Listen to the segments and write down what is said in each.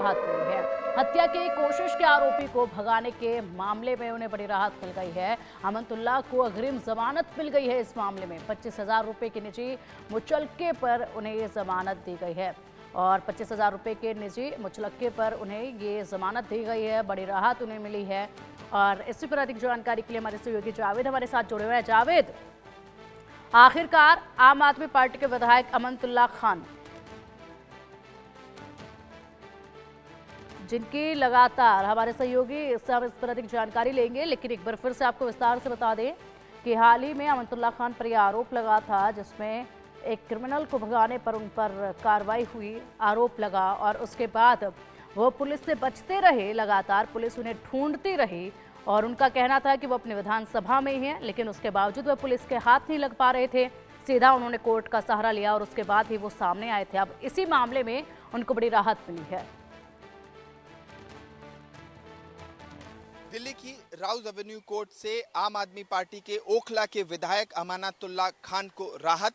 राहत मिली है। हत्या की कोशिश के आरोपी को भगाने के मामले में उन्हें बड़ी राहत मिल गई है। अमनतुल्लाह को अग्रिम जमानत मिल गई है। इस मामले में 25,000 रुपए के निजी मुचलके पर उन्हें ये जमानत दी गई है और 25,000 रुपए के निजी मुचलके पर उन्हें ये जमानत दी गई है। बड़ी राहत उन्हें मिली है और इसी पर अधिक जानकारी के लिए हमारे सहयोगी जावेद हमारे साथ जुड़े हुए हैं। जावेद, आखिरकार आम आदमी पार्टी के विधायक अमनतुल्लाह खान, जिनकी लगातार हमारे सहयोगी इससे हम इस पर अधिक जानकारी लेंगे, लेकिन एक बार फिर से आपको विस्तार से बता दें कि हाल ही में अमनतुल्लाह खान पर यह आरोप लगा था, जिसमें एक क्रिमिनल को भगाने पर उन पर कार्रवाई हुई, आरोप लगा और उसके बाद वो पुलिस से बचते रहे। लगातार पुलिस उन्हें ढूंढती रही और उनका कहना था कि वो अपने विधानसभा में ही हैं, लेकिन उसके बावजूद वह पुलिस के हाथ नहीं लग पा रहे थे। सीधा उन्होंने कोर्ट का सहारा लिया और उसके बाद ही वो सामने आए थे। अब इसी मामले में उनको बड़ी राहत मिली है। दिल्ली की राउज एवेन्यू कोर्ट से आम आदमी पार्टी के ओखला के विधायक अमानतुल्लाह खान को राहत।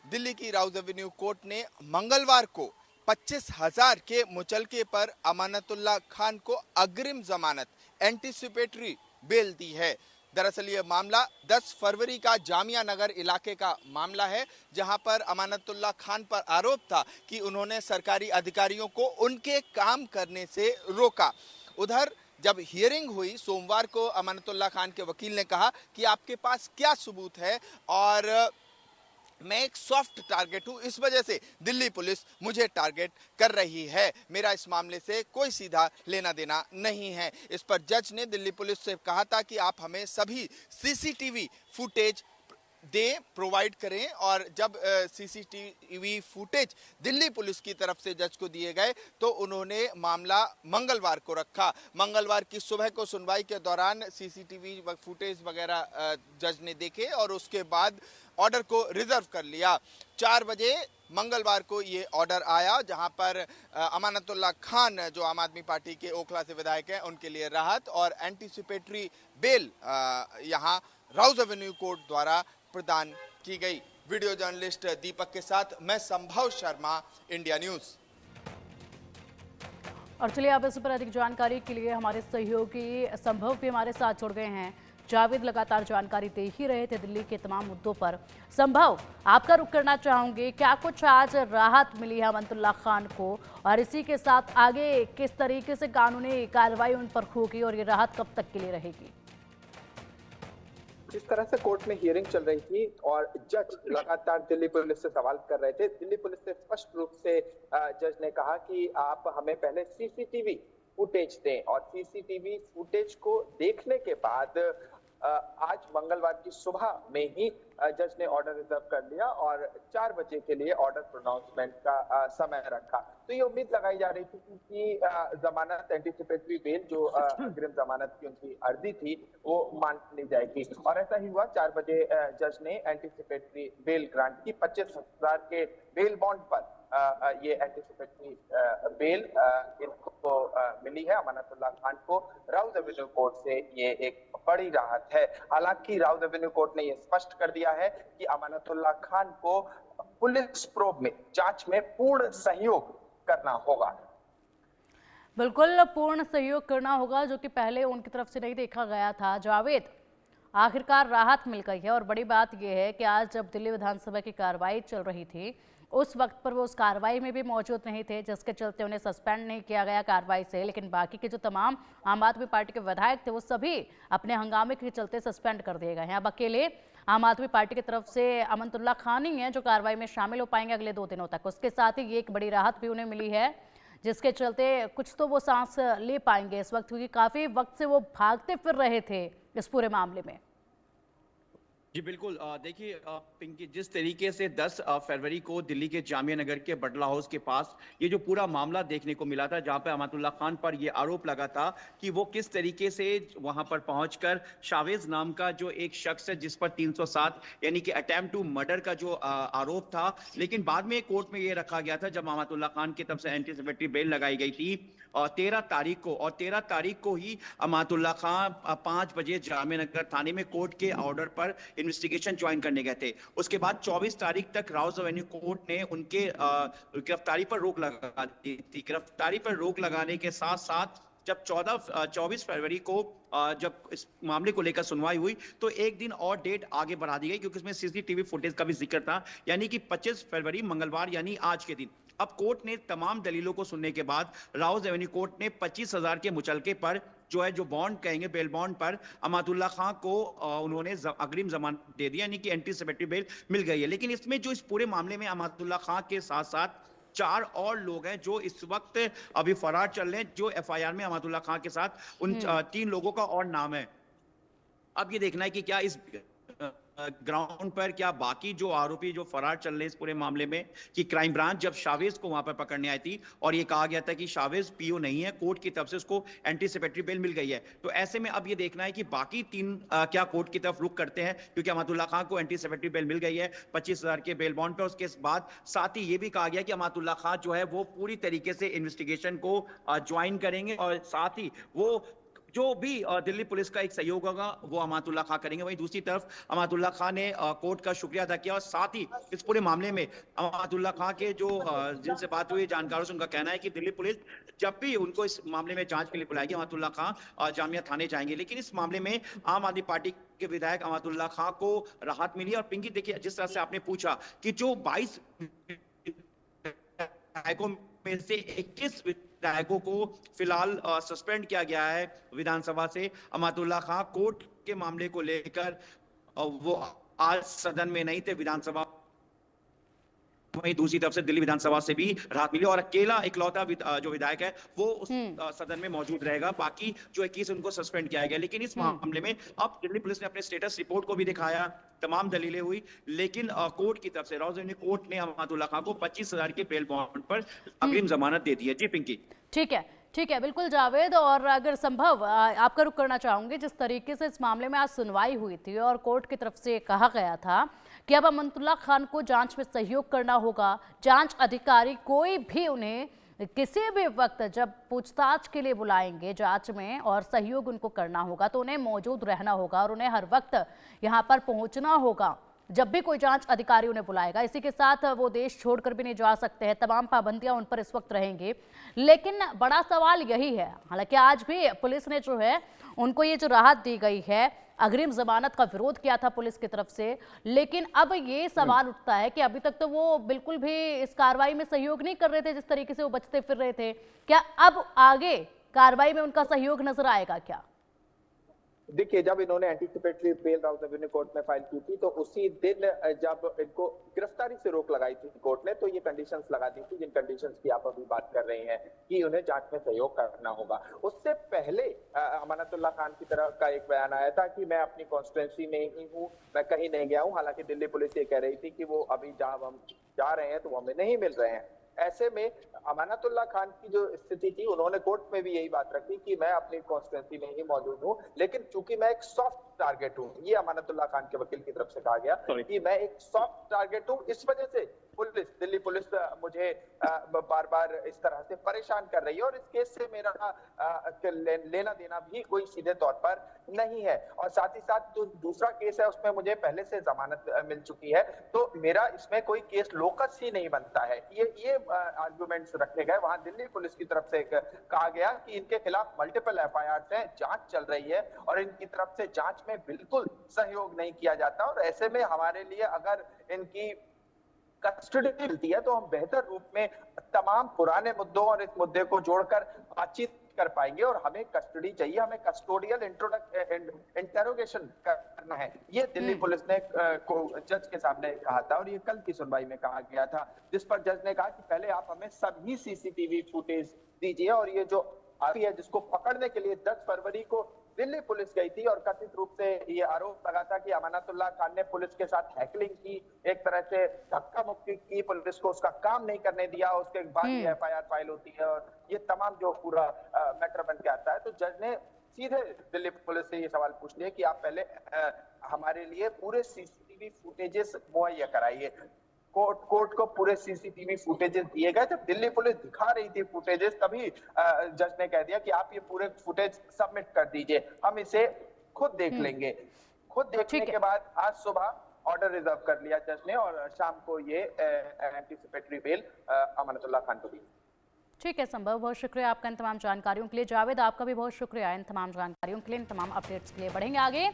दिल्ली की राउज एवेन्यू कोर्ट ने मंगलवार को 25,000 के मुचलके पर अमानतुल्लाह खान को अग्रिम जमानत एंटीसिपेटरी बेल दी है। दरअसल ये मामला 10 फरवरी का जामिया नगर इलाके का मामला है, जहां पर अमानतुल्लाह खान पर आरोप था कि उन्होंने सरकारी अधिकारियों को उनके काम करने से रोका। उधर जब हियरिंग हुई सोमवार को, अमानतुल्लाह खान के वकील ने कहा कि आपके पास क्या सबूत है और मैं एक सॉफ्ट टारगेट हूं, इस वजह से दिल्ली पुलिस मुझे टारगेट कर रही है, मेरा इस मामले से कोई सीधा लेना देना नहीं है। इस पर जज ने दिल्ली पुलिस से कहा था कि आप हमें सभी सीसीटीवी फुटेज प्रोवाइड करें और जब सीसीटीवी फुटेज दिल्ली पुलिस की तरफ से जज को दिए गए तो उन्होंने मामला मंगलवार को रखा। मंगलवार की सुबह को सुनवाई के दौरान सीसीटीवी फुटेज वगैरह जज ने देखे और उसके बाद ऑर्डर को रिजर्व कर लिया। 4 बजे मंगलवार को ये ऑर्डर आया, जहां पर अमानतुल्लाह खान जो आम आदमी पार्टी के ओखला से विधायक हैं उनके लिए राहत और एंटीसिपेटरी बेल यहां राउज एवेन्यू कोर्ट द्वारा प्रदान की गई। वीडियो जर्नलिस्ट दीपक के साथ मैं संभव शर्मा, इंडिया न्यूज। और चलिए अब इस पर अधिक जानकारी के लिए हमारे सहयोगी संभव भी हमारे साथ जुड़ गए हैं। जावेद लगातार जानकारी दे ही रहे थे दिल्ली के तमाम मुद्दों पर। संभव, आपका रुख करना चाहूंगी, क्या कुछ आज राहत मिली है अमनतुल्लाह खान को और इसी के साथ आगे किस तरीके से कानूनी कार्रवाई उन पर होगी और ये राहत कब तक के लिए रहेगी? जिस तरह से कोर्ट में हियरिंग चल रही थी और जज लगातार दिल्ली पुलिस से सवाल कर रहे थे, दिल्ली पुलिस से स्पष्ट रूप से जज ने कहा कि आप हमें पहले सीसीटीवी फुटेज दें और सीसीटीवी फुटेज को देखने के बाद आज मंगलवार की सुबह में ही जज ने ऑर्डर रिजर्व कर लिया और 4 बजे के लिए ऑर्डर प्रोनाउंसमेंट का समय रखा। तो ये उम्मीद लगाई जा रही थी कि जमानत एंटीसिपेटरी बेल जो अग्रिम जमानत की उनकी अर्जी थी वो मान ली जाएगी और ऐसा ही हुआ। 4 बजे जज ने एंटीसिपेटरी बेल ग्रांट की। 25,000 के बेल बॉन्ड पर ये एंटीसिपेटरी बेल इनको मिली है। अमानतुल्लाह खान को राउज एवेन्यू कोर्ट से ये एक बड़ी राहत है। हालांकि राउज एवेन्यू कोर्ट ने ये स्पष्ट कर दिया है कि अमानतुल्लाह खान को पुलिस प्रोब में, जांच में पूर्ण सहयोग करना होगा। बिल्कुल पूर्ण सहयोग करना होगा, जो कि पहले उनकी तरफ से नहीं देखा गया था। जावेद, आखिरकार राहत मिल गई है और बड़ी बात यह है कि आज जब दिल्ली विधानसभा की कार्रवाई चल रही थी उस वक्त पर वो उस कार्रवाई में भी मौजूद नहीं थे, जिसके चलते उन्हें सस्पेंड नहीं किया गया कार्रवाई से, लेकिन बाकी के जो तमाम आम आदमी पार्टी के विधायक थे वो सभी अपने हंगामे के चलते सस्पेंड कर दिए गए हैं। अब अकेले आम आदमी पार्टी की तरफ से अमनतुल्लाह खान ही हैं जो कार्रवाई में शामिल हो पाएंगे अगले 2 दिनों तक। उसके साथ ही ये एक बड़ी राहत भी उन्हें मिली है, जिसके चलते कुछ तो वो सांस ले पाएंगे इस वक्त, क्योंकि काफी वक्त से वो भागते फिर रहे थे इस पूरे मामले में। जी बिल्कुल, देखिए पिंकी, जिस तरीके से 10 फरवरी को दिल्ली के जामिया नगर के बटला हाउस के पास ये जो पूरा मामला देखने को मिला था, जहां पे अमानतुल्लाह खान पर ये आरोप लगा था कि वो किस तरीके से वहां पर पहुंचकर शावेज नाम का जो एक शख्स है जिस पर 307 यानी कि अटेम्प्ट टू मर्डर का जो आरोप था, लेकिन बाद में कोर्ट में ये रखा गया था जब अमानतुल्लाह खान की तरफ से एंटीसिपेटरी बेल लगाई गई थी और 13 तारीख को ही अमानतुल्लाह खान 5 बजे जामिया नगर थाने में कोर्ट के ऑर्डर पर इन्वेस्टिगेशन ज्वाइन करने गए थे। उसके बाद 24 तारीख तक राउज एवेन्यू कोर्ट ने उनके गिरफ्तारी पर रोक लगा दी थी। गिरफ्तारी पर रोक लगाने के साथ साथ जब 24 फरवरी को जब इस मामले को लेकर सुनवाई हुई तो एक दिन और डेट आगे बढ़ा दी गई, क्योंकि इसमें सीसीटीवी फुटेज का भी जिक्र था, यानी कि 25 फरवरी मंगलवार यानी आज के दिन। अब कोर्ट ने तमाम दलीलों को सुनने के बाद राउज एवेन्यू कोर्ट ने 25,000 के मुचलके पर जो बॉन्ड कहेंगे, बेल बॉन्ड पर अमातुल्लाह खां को उन्होंने अग्रिम जमानत दे दिया, यानी कि एंटीसिपेटरी बेल मिल गई है। लेकिन इसमें जो इस पूरे मामले में अमातुल्लाह खां के साथ साथ 4 और लोग हैं जो इस वक्त अभी फरार चल रहे हैं, जो एफआईआर में अमातुल्लाह खां के साथ उन 3 लोगों का और नाम है। अब ये देखना है कि क्या इस ग्राउंड पर क्या बाकी जो आरोपी जो फरार चल रहे हैं इस पूरे मामले में, कि क्राइम ब्रांच जब शावेज को वहां पर पकड़ने आई थी और ये कहा गया था कि शावेज पीओ नहीं है, कोर्ट की तरफ से उसको एंटीसिपेटरी बेल मिल गई है, तो ऐसे में अब ये देखना है कि बाकी 3 क्या कोर्ट की तरफ रुख करते हैं, क्योंकि अमातुल्लाह खां को एंटीसिपेटरी बेल मिल गई है 25,000 के बेल बॉन्ड पर। उसके बाद साथ ही ये भी कहा गया कि अमातुल्लाह खां जो है वो पूरी तरीके से इन्वेस्टिगेशन को ज्वाइन करेंगे और साथ ही वो जो भी दिल्ली पुलिस का एक सहयोग होगा वो अमातुल्लाह खां करेंगे। वहीं दूसरी तरफ अमातुल्लाह खां ने कोर्ट का शुक्रिया अदा किया और साथ ही इस पूरे मामले में अमातुल्लाह खां के जो जिनसे बात हुई जानकारों से उनका कहना है कि दिल्ली पुलिस जब भी उनको इस मामले में जांच के लिए बुलाएगी अमातुल्लाह खां जामिया थाने जाएंगे। लेकिन इस मामले में आम आदमी पार्टी के विधायक अमातुल्लाह खां को राहत मिली। और पिंकी देखिए, जिस तरह से आपने पूछा कि जो 22 विधायकों में से 21 विधायकों को फिलहाल सस्पेंड किया गया है विधानसभा से। अमातुल्लाह खां कोर्ट के मामले को लेकर वो आज सदन में नहीं थे विधानसभा, वहीं दूसरी तरफ से दिल्ली विधानसभा से भी राहत मिली और अकेला इकलौता जो विधायक है वो उस सदन में मौजूद रहेगा। बाकी जो 21 उनको सस्पेंड किया गया। लेकिन इस मामले में अब दिल्ली पुलिस ने अपने स्टेटस रिपोर्ट को भी दिखाया, तमाम दलीलें हुई, लेकिन कोर्ट की तरफ से राउज एवेन्यू कोर्ट ने अमातुल्लाह खां को 25,000 के बेल बॉन्ड पर अग्रिम जमानत दे दी है। जी पिंकी। ठीक है बिल्कुल जावेद, और अगर संभव आपका रुख करना चाहूंगी, जिस तरीके से इस मामले में आज सुनवाई हुई थी और कोर्ट की तरफ से कहा गया था कि अब अमातुल्लाह खान को जांच में सहयोग करना होगा, जांच अधिकारी कोई भी उन्हें किसी भी वक्त जब पूछताछ के लिए बुलाएंगे जांच में और सहयोग उनको करना होगा तो उन्हें मौजूद रहना होगा और उन्हें हर वक्त यहाँ पर पहुंचना होगा जब भी कोई जांच अधिकारी उन्हें बुलाएगा। इसी के साथ वो देश छोड़कर भी नहीं जा सकते हैं, तमाम पाबंदियां उन पर इस वक्त रहेंगी। लेकिन बड़ा सवाल यही है, हालांकि आज भी पुलिस ने जो है उनको ये जो राहत दी गई है, अग्रिम जमानत का विरोध किया था पुलिस की तरफ से, लेकिन अब ये सवाल उठता है कि अभी तक तो वो बिल्कुल भी इस कार्रवाई में सहयोग नहीं कर रहे थे जिस तरीके से वो बचते फिर रहे थे। क्या अब आगे कार्रवाई में उनका सहयोग नजर आएगा क्या? देखिए, जब इन्होंने anticipatory bail Rouse Avenue court में फाइल की थी तो उसी दिन जब इनको गिरफ्तारी से रोक लगाई थी कोर्ट ने, तो ये कंडीशंस लगा दी थी जिन कंडीशंस की आप अभी बात कर रहे हैं कि उन्हें जांच में सहयोग करना होगा। उससे पहले अमानतुल्लाह खान की तरफ का एक बयान आया था कि मैं अपनी कॉन्स्टिट्यूंसी में ही हूँ, मैं कहीं नहीं गया हूँ। हालांकि दिल्ली पुलिस ये कह रही थी कि वो अभी जहां हम जा रहे हैं तो वो हमें नहीं मिल रहे हैं। ऐसे में अमानतुल्लाह खान की जो स्थिति थी, उन्होंने कोर्ट में भी यही बात रखी कि मैं अपनी कॉन्स्टिट्यूंसी में ही मौजूद हूं, लेकिन चूंकि मैं एक सॉफ्ट टारगेट हूं, ये अमानतुल्लाह खान के वकील की तरफ से कहा गया कि मैं एक सॉफ्ट टारगेट हूं, इस वजह से दिल्ली पुलिस मुझे बार बार इस तरह से परेशान कर रही है और इस केस से मेरा लेना देना भी कोई सीधे तौर पर नहीं है। और साथ ही साथ जो दूसरा केस है उसमें मुझे पहले से जमानत मिल चुकी है, तो मेरा इसमें कोई केस लोकस ही नहीं बनता है। ये आर्गुमेंट्स रखे गए। वहां दिल्ली पुलिस की तरफ से कहा गया कि इनके खिलाफ मल्टीपल एफआईआर हैं, जांच चल रही है और इनकी तरफ से जांच में बिल्कुल सहयोग नहीं किया जाता। और ऐसे में हमारे लिए अगर इनकी कस्टडी मिलती है तो हम बेहतर रूप में तमाम पुराने मुद्दों और इस मुद्दे को जोड़कर बातचीत कर पाएंगे। और हमें कस्टडी चाहिए, हमें कस्टोडियल इंटरोगेशन करना है, ये दिल्ली पुलिस ने जज के सामने कहा था और ये कल की सुनवाई में कहा गया था, जिस पर जज ने कहा कि पहले आप हमें सभी सीसीटीवी फुटेज दीजिए। और ये जो आरोपी है जिसको पकड़ने के लिए 10 फरवरी को दिल्ली पुलिस गई थी और कथित रूप से ये आरोप लगा था कि अमानतुल्लाह खान ने पुलिस के साथ हैकलिंग की, एक तरह से धक्का मुक्की की, पुलिस को उसका काम नहीं करने दिया, उसके बाद ये एफआईआर फाइल होती है और ये तमाम जो पूरा मैटर बन के आता है। तो जज ने सीधे दिल्ली पुलिस से ये सवाल पूछ लिया कि आप पहले हमारे लिए पूरे सीसीटीवी फुटेजेस मुहैया कराइए। कोर्ट को पूरे सीसीटीवी फुटेजेस दिए गए। जब दिल्ली पुलिस दिखा रही थी फुटेजेस, तभी जज ने कह दिया कि आप ये पूरे फुटेज सबमिट कर दीजिए, हम इसे खुद देख लेंगे। खुद देखने ठीक है। के बाद आज सुबह ऑर्डर रिजर्व कर लिया जज ने और शाम को ये एंटीसिपेटरी बेल अमानतुल्लाह खान को दी। ठीक है संभव, बहुत शुक्रिया आपका इन तमाम जानकारियों के लिए। जावेद, आपका भी बहुत शुक्रिया इन तमाम जानकारियों के लिए, इन तमाम अपडेट्स के लिए। बढ़ेंगे आगे।